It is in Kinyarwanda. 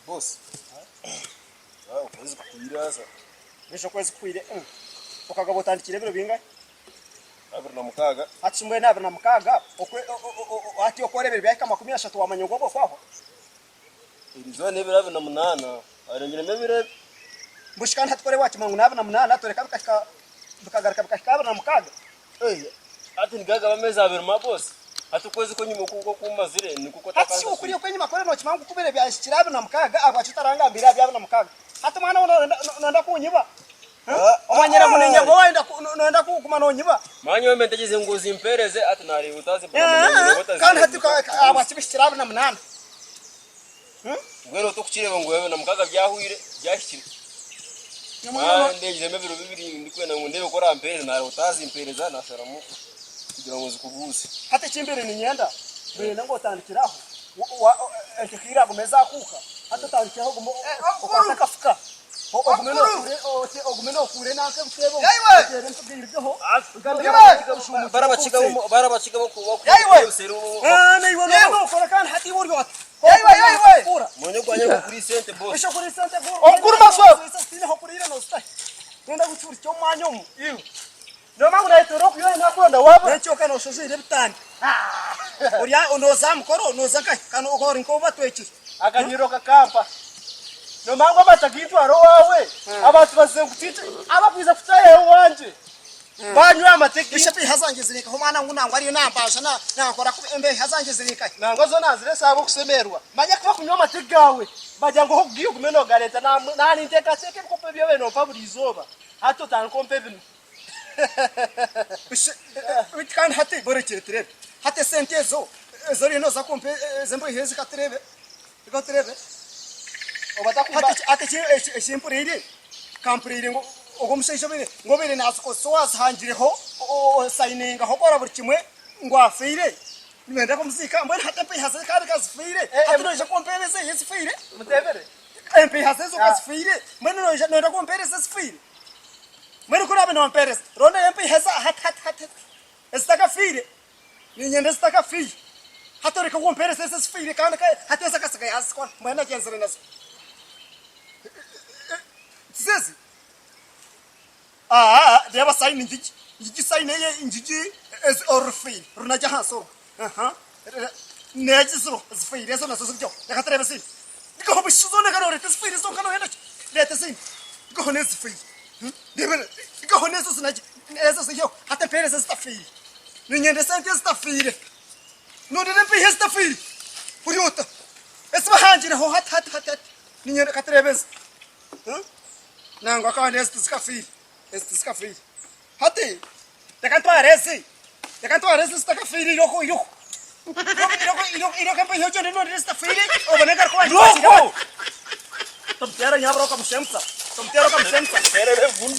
Boss. Ukwezi kukwiraza. Nisho kwezi kwire. Ukagabo tandikire biro bingahe? 26. Hatsumwe na 26. Ati okorebere byaka 13 wamanyogogo kwaho. Irizo ne 28. Arengere mebire Bushikana hatkore wachi mangu na 28 toreka bikagaruka bikashika 26. Ati nigaga bamezi abiri ma boss. Hatukwezi ko nyuma kuko kumazire ni kuko takanza. Hati ukuriye kwenye makore no chimangu kubere byashikira 26 abachitaranga mbira bya 26. Hata mwana nonda kunyiba. Omanyera munenye boenda nonda kukumana onyiba. Manyo wembe ntegeze ngozi impereze ati nari utazi kandi hati abachibishikira 28. Gwero tukukireba ngo wewe na mukaga byahwire byashikira. Ndegeze mebiro bibiri ndikwena ngo ndebe ko rampere nari utazi impereza nasaramu kugira ngo zikuguze. Hata chimbere ni nyenda bene ngo tandikiraho ekikira gumeza kuka hata tandikiraho gumo okakafuka ogumeno kure nanke butebo tere ntubirgeho barabachiga bo seru iwo no kora kan hati woryo monyo kwanya kuri sente boss esho kuri sente okuruma so sine hokurira no stai nenda guchuri cyo manyomu iyo Noma unaitoro kuyo na kwenda wapo nechoka no shozire bitani uriya unoza mukoro unoza kai kana ukori nkoba twechi akanyiroka kampa noma ngo batakitu aro wawe abantu bazengutite abakwiza kutaye wanje banywa amateki ishapi hazangezirika homana ngunangwa ariyo nambasha nakora ku embe hazangezirika nango zo nazire sabo kusemerwa manya kuba kunywa amateki gawe bajya ngo hogiye kumeno gareta nani nteka seke kupe byo beno pabulizoba hato tankompe bino Wikan hati borechire trebe hati sente zo zori no zakompe zembo hezi katrebe obatakumba hati esimpurire kampurire ngo ogomushaisha bene ngo bene nasuko soaz hanjireho signinga hokora buri kimwe ngo afire nimenda ko musika mbona hati pe hasa kari kasfire hati no je kompere se yesfire mutebere mp hasa zo kasfire mbona no kompere se sfire Mero kurabe no Perez. Rona MP heza hat. Estaka fire. Ninyende estaka fire. Hatore ko Perez esse fire kana kai hatesa kasaka yas kon. Mana kenzere nas. Sisi. Deba sign njiji. Njiji sign ye njiji is or fire. Rona jaha so. Neji so fire eso na so jo. Ya katrebe sin. Ko bishuzo na kanore tes fire so kano hena. Lete sin. Ko nes fire. Debele iko honesto sinaji esa sio hata pere esta fili ninyende sente esta fili no dede pe esta fili furiota esba hanjira ho hat ninyende katrebes nango ka honesto ska fili hati te canto aresi sta ka fili loko ilo kan pe hojo no esta fili o banegar ko ani Tom tera nyabro kam shemsa Tere bun